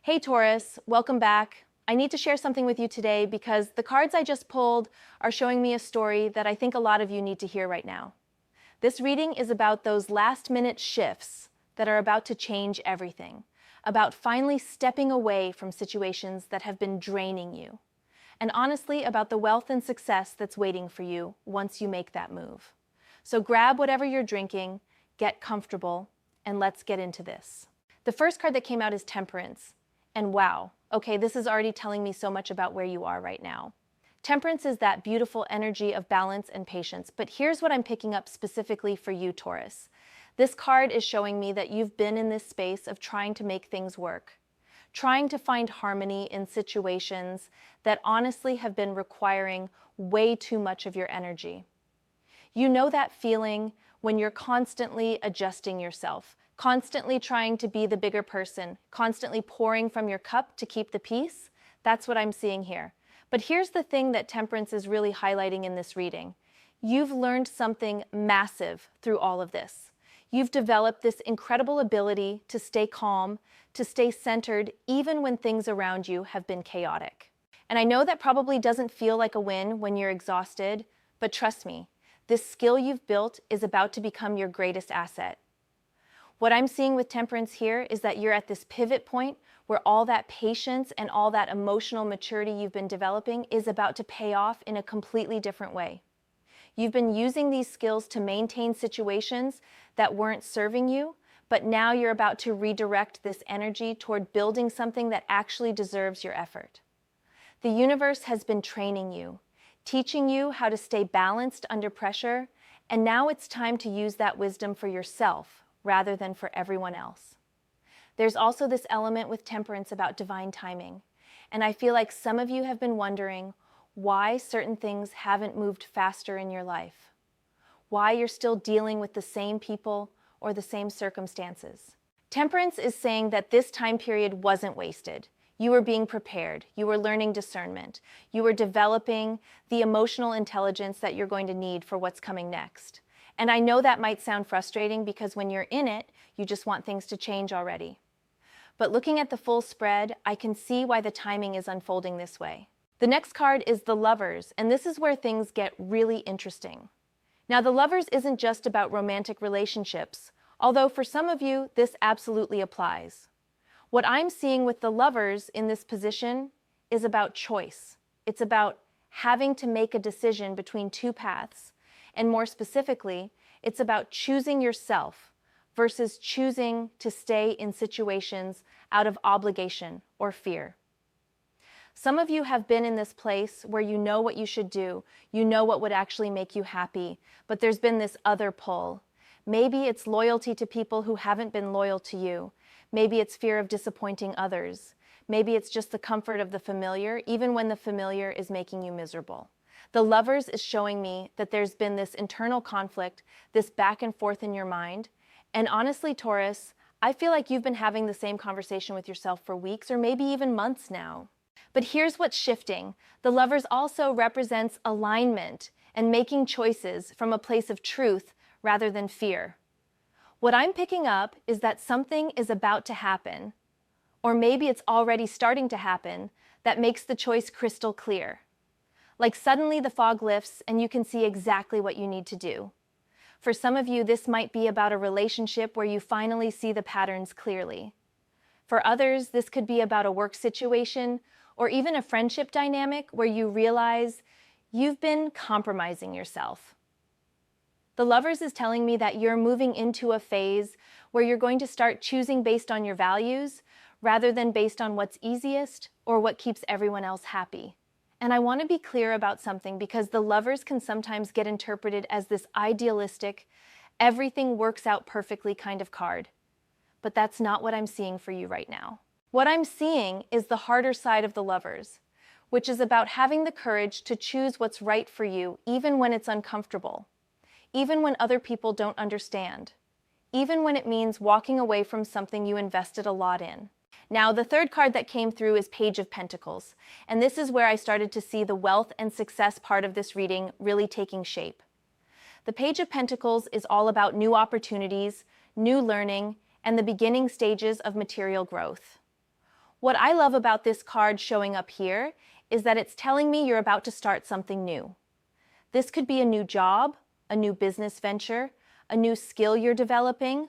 Hey Taurus, welcome back. I need to share something with you today because the cards I just pulled are showing me a story that I think a lot of you need to hear right now. This reading is about those last-minute shifts that are about to change everything, about finally stepping away from situations that have been draining you, and honestly about the wealth and success that's waiting for you once you make that move. So grab whatever you're drinking, get comfortable, and let's get into this. The first card that came out is Temperance. And wow, okay, this is already telling me so much about where you are right now. Temperance is that beautiful energy of balance and patience, but here's what I'm picking up specifically for you, Taurus. This card is showing me that you've been in this space of trying to make things work, trying to find harmony in situations that honestly have been requiring way too much of your energy. You know that feeling when you're constantly adjusting yourself, constantly trying to be the bigger person, constantly pouring from your cup to keep the peace? That's what I'm seeing here. But here's the thing that Temperance is really highlighting in this reading. You've learned something massive through all of this. You've developed this incredible ability to stay calm, to stay centered, even when things around you have been chaotic. And I know that probably doesn't feel like a win when you're exhausted, but trust me, this skill you've built is about to become your greatest asset. What I'm seeing with Temperance here is that you're at this pivot point where all that patience and all that emotional maturity you've been developing is about to pay off in a completely different way. You've been using these skills to maintain situations that weren't serving you, but now you're about to redirect this energy toward building something that actually deserves your effort. The universe has been training you, teaching you how to stay balanced under pressure, and now it's time to use that wisdom for yourself rather than for everyone else. There's also this element with Temperance about divine timing, and I feel like some of you have been wondering why certain things haven't moved faster in your life, why you're still dealing with the same people or the same circumstances. Temperance is saying that this time period wasn't wasted. You were being prepared, you were learning discernment, you were developing the emotional intelligence that you're going to need for what's coming next. And I know that might sound frustrating because when you're in it, you just want things to change already. But looking at the full spread, I can see why the timing is unfolding this way. The next card is the Lovers, and this is where things get really interesting. Now, the Lovers isn't just about romantic relationships, although for some of you, this absolutely applies. What I'm seeing with the Lovers in this position is about choice. It's about having to make a decision between two paths. And more specifically, it's about choosing yourself versus choosing to stay in situations out of obligation or fear. Some of you have been in this place where you know what you should do, you know what would actually make you happy, but there's been this other pull. Maybe it's loyalty to people who haven't been loyal to you. Maybe it's fear of disappointing others. Maybe it's just the comfort of the familiar, even when the familiar is making you miserable. The Lovers is showing me that there's been this internal conflict, this back and forth in your mind. And honestly, Taurus, I feel like you've been having the same conversation with yourself for weeks or maybe even months now. But here's what's shifting. The Lovers also represents alignment and making choices from a place of truth rather than fear. What I'm picking up is that something is about to happen, or maybe it's already starting to happen, that makes the choice crystal clear. Like suddenly the fog lifts and you can see exactly what you need to do. For some of you, this might be about a relationship where you finally see the patterns clearly. For others, this could be about a work situation or even a friendship dynamic where you realize you've been compromising yourself. The Lovers is telling me that you're moving into a phase where you're going to start choosing based on your values rather than based on what's easiest or what keeps everyone else happy. And I want to be clear about something because the Lovers can sometimes get interpreted as this idealistic, everything works out perfectly kind of card. But that's not what I'm seeing for you right now. What I'm seeing is the harder side of the Lovers, which is about having the courage to choose what's right for you even when it's uncomfortable, even when other people don't understand, even when it means walking away from something you invested a lot in. Now, the third card that came through is Page of Pentacles, and this is where I started to see the wealth and success part of this reading really taking shape. The Page of Pentacles is all about new opportunities, new learning, and the beginning stages of material growth. What I love about this card showing up here is that it's telling me you're about to start something new. This could be a new job, a new business venture, a new skill you're developing,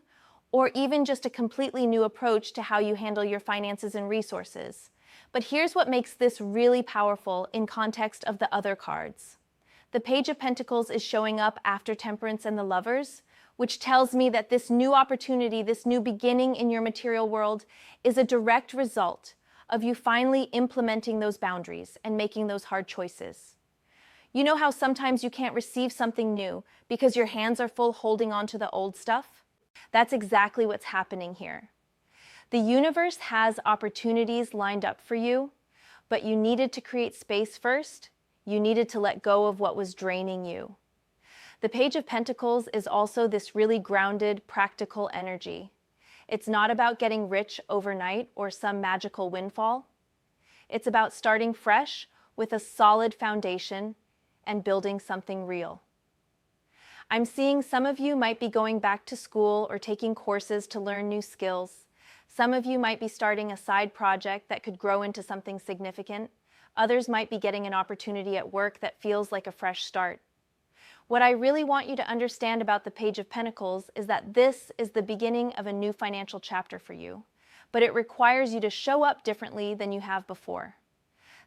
or even just a completely new approach to how you handle your finances and resources. But here's what makes this really powerful in context of the other cards. The Page of Pentacles is showing up after Temperance and the Lovers, which tells me that this new opportunity, this new beginning in your material world, is a direct result of you finally implementing those boundaries and making those hard choices. You know how sometimes you can't receive something new because your hands are full holding on to the old stuff? That's exactly what's happening here. The universe has opportunities lined up for you, but you needed to create space first. You needed to let go of what was draining you. The Page of Pentacles is also this really grounded, practical energy. It's not about getting rich overnight or some magical windfall. It's about starting fresh with a solid foundation and building something real. I'm seeing some of you might be going back to school or taking courses to learn new skills. Some of you might be starting a side project that could grow into something significant. Others might be getting an opportunity at work that feels like a fresh start. What I really want you to understand about the Page of Pentacles is that this is the beginning of a new financial chapter for you, but it requires you to show up differently than you have before.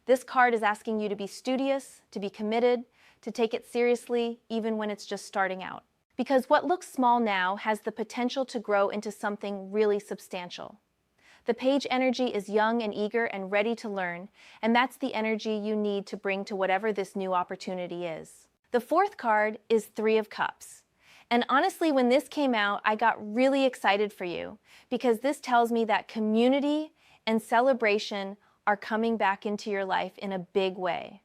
This card is asking you to be studious, to be committed, to take it seriously, even when it's just starting out. Because what looks small now has the potential to grow into something really substantial. The Page energy is young and eager and ready to learn, and that's the energy you need to bring to whatever this new opportunity is. The fourth card is Three of Cups. And honestly, when this came out, I got really excited for you because this tells me that community and celebration are coming back into your life in a big way.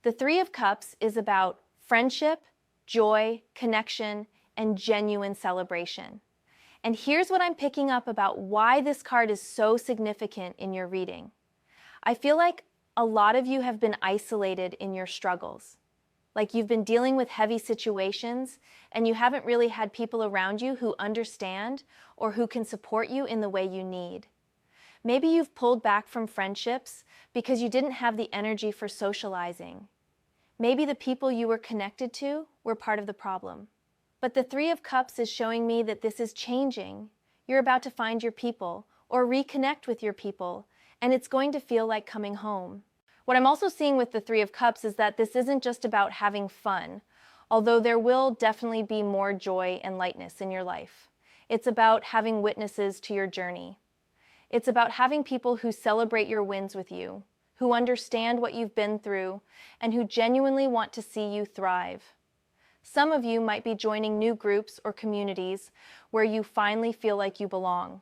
The Three of Cups is about friendship, joy, connection, and genuine celebration. And here's what I'm picking up about why this card is so significant in your reading. I feel like a lot of you have been isolated in your struggles. Like you've been dealing with heavy situations and you haven't really had people around you who understand or who can support you in the way you need. Maybe you've pulled back from friendships because you didn't have the energy for socializing. Maybe the people you were connected to were part of the problem. But the Three of Cups is showing me that this is changing. You're about to find your people or reconnect with your people, and it's going to feel like coming home. What I'm also seeing with the Three of Cups is that this isn't just about having fun, although there will definitely be more joy and lightness in your life. It's about having witnesses to your journey. It's about having people who celebrate your wins with you, who understand what you've been through, and who genuinely want to see you thrive. Some of you might be joining new groups or communities where you finally feel like you belong.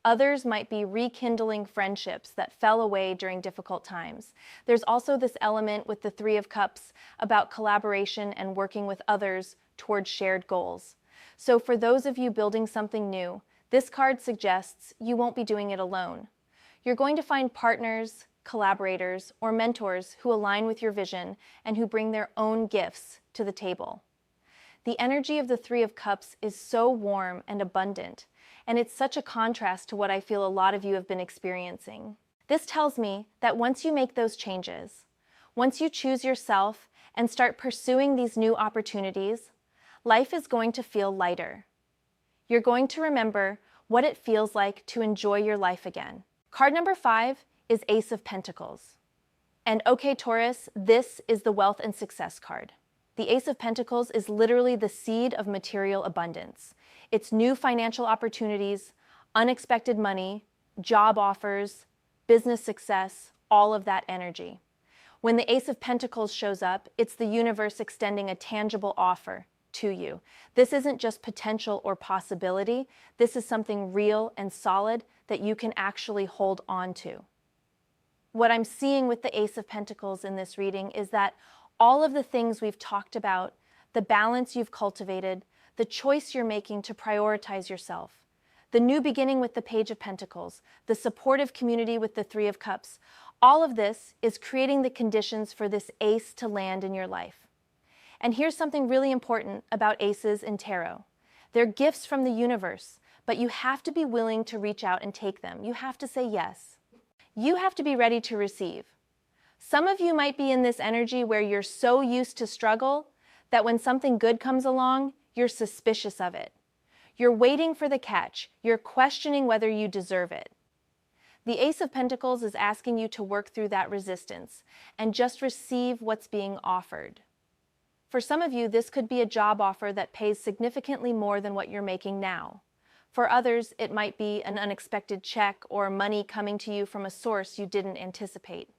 Others might be rekindling friendships that fell away during difficult times. There's also this element with the Three of Cups about collaboration and working with others towards shared goals. So for those of you building something new, this card suggests you won't be doing it alone. You're going to find partners, collaborators, or mentors who align with your vision and who bring their own gifts to the table. The energy of the Three of Cups is so warm and abundant, and it's such a contrast to what I feel a lot of you have been experiencing. This tells me that once you make those changes, once you choose yourself and start pursuing these new opportunities, life is going to feel lighter. You're going to remember what it feels like to enjoy your life again. Card number 5 is Ace of Pentacles. And okay, Taurus, this is the wealth and success card. The Ace of Pentacles is literally the seed of material abundance. It's new financial opportunities, unexpected money, job offers, business success, all of that energy. When the Ace of Pentacles shows up, it's the universe extending a tangible offer to you. This isn't just potential or possibility. This is something real and solid that you can actually hold on to. What I'm seeing with the Ace of Pentacles in this reading is that all of the things we've talked about, the balance you've cultivated, the choice you're making to prioritize yourself, the new beginning with the Page of Pentacles, the supportive community with the Three of Cups, all of this is creating the conditions for this ace to land in your life. And here's something really important about aces in tarot. They're gifts from the universe, but you have to be willing to reach out and take them. You have to say yes. You have to be ready to receive. Some of you might be in this energy where you're so used to struggle that when something good comes along, you're suspicious of it. You're waiting for the catch. You're questioning whether you deserve it. The Ace of Pentacles is asking you to work through that resistance and just receive what's being offered. For some of you, this could be a job offer that pays significantly more than what you're making now. For others, it might be an unexpected check or money coming to you from a source you didn't anticipate.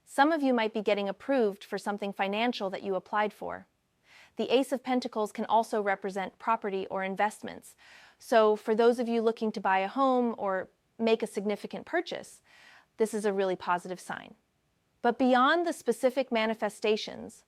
Some of you might be getting approved for something financial that you applied for. The Ace of Pentacles can also represent property or investments. So for those of you looking to buy a home or make a significant purchase, this is a really positive sign. But beyond the specific manifestations,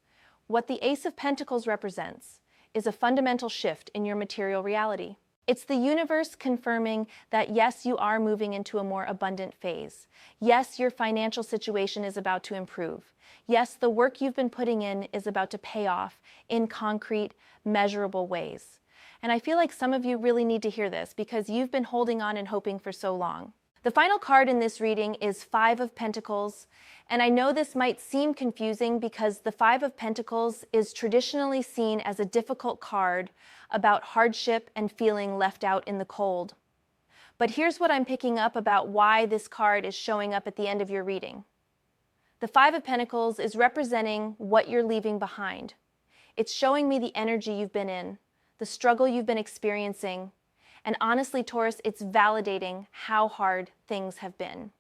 what the Ace of Pentacles represents is a fundamental shift in your material reality. It's the universe confirming that yes, you are moving into a more abundant phase. Yes, your financial situation is about to improve. Yes, the work you've been putting in is about to pay off in concrete, measurable ways. And I feel like some of you really need to hear this because you've been holding on and hoping for so long. The final card in this reading is Five of Pentacles, and I know this might seem confusing because the Five of Pentacles is traditionally seen as a difficult card about hardship and feeling left out in the cold. But here's what I'm picking up about why this card is showing up at the end of your reading. The Five of Pentacles is representing what you're leaving behind. It's showing me the energy you've been in, the struggle you've been experiencing, and honestly, Taurus, it's validating how hard things have been.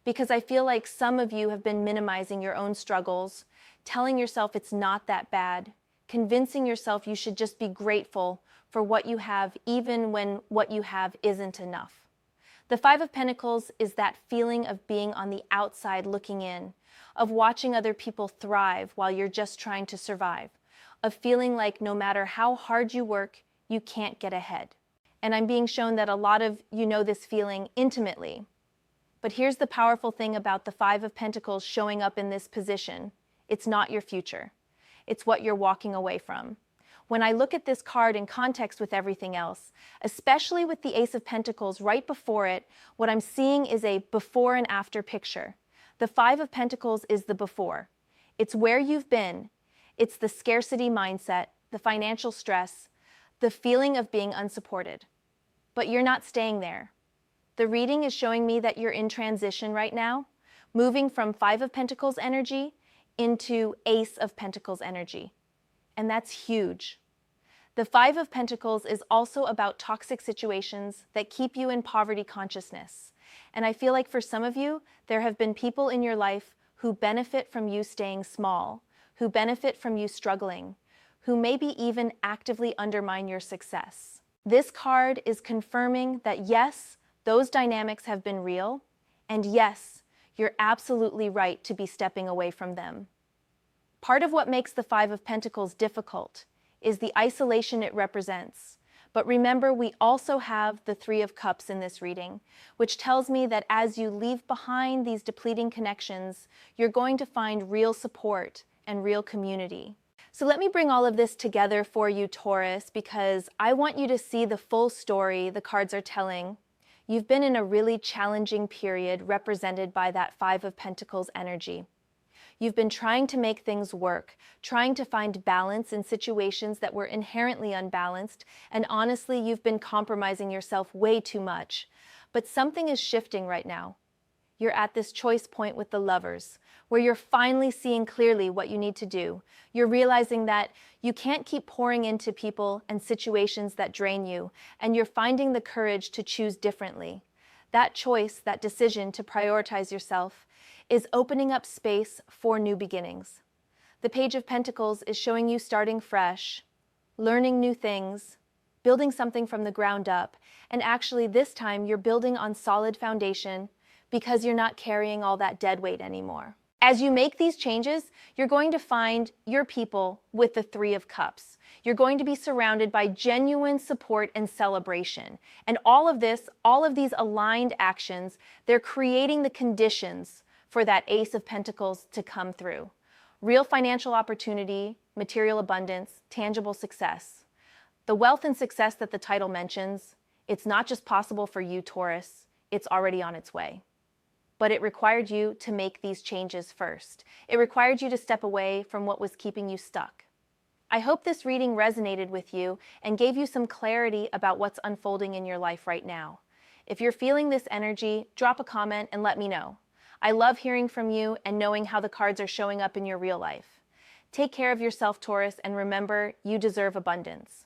Because I feel like some of you have been minimizing your own struggles, telling yourself it's not that bad, convincing yourself you should just be grateful for what you have even when what you have isn't enough. The Five of Pentacles is that feeling of being on the outside looking in, of watching other people thrive while you're just trying to survive, of feeling like no matter how hard you work, you can't get ahead. And I'm being shown that a lot of you know this feeling intimately. But here's the powerful thing about the Five of Pentacles showing up in this position. It's not your future. It's what you're walking away from. When I look at this card in context with everything else, especially with the Ace of Pentacles right before it, what I'm seeing is a before and after picture. The Five of Pentacles is the before. It's where you've been. It's the scarcity mindset, the financial stress, the feeling of being unsupported. But you're not staying there. The reading is showing me that you're in transition right now, moving from Five of Pentacles energy into Ace of Pentacles energy. And that's huge. The Five of Pentacles is also about toxic situations that keep you in poverty consciousness. And I feel like for some of you, there have been people in your life who benefit from you staying small, who benefit from you struggling, who maybe even actively undermine your success. This card is confirming that yes, those dynamics have been real, and yes, you're absolutely right to be stepping away from them. Part of what makes the Five of Pentacles difficult is the isolation it represents. But remember, we also have the Three of Cups in this reading, which tells me that as you leave behind these depleting connections, you're going to find real support and real community. So let me bring all of this together for you, Taurus, because I want you to see the full story the cards are telling. You've been in a really challenging period represented by that Five of Pentacles energy. You've been trying to make things work, trying to find balance in situations that were inherently unbalanced, and honestly, you've been compromising yourself way too much. But something is shifting right now. You're at this choice point with the Lovers, where you're finally seeing clearly what you need to do. You're realizing that you can't keep pouring into people and situations that drain you, and you're finding the courage to choose differently. That choice, that decision to prioritize yourself, is opening up space for new beginnings. The Page of Pentacles is showing you starting fresh, learning new things, building something from the ground up, and actually this time you're building on solid foundation because you're not carrying all that dead weight anymore. As you make these changes, you're going to find your people with the Three of Cups. You're going to be surrounded by genuine support and celebration. And all of these aligned actions, they're creating the conditions for that Ace of Pentacles to come through. Real financial opportunity, material abundance, tangible success. The wealth and success that the title mentions, it's not just possible for you, Taurus, it's already on its way. but it required you to make these changes first. It required you to step away from what was keeping you stuck. I hope this reading resonated with you and gave you some clarity about what's unfolding in your life right now. If you're feeling this energy, drop a comment and let me know. I love hearing from you and knowing how the cards are showing up in your real life. Take care of yourself, Taurus, and remember, you deserve abundance.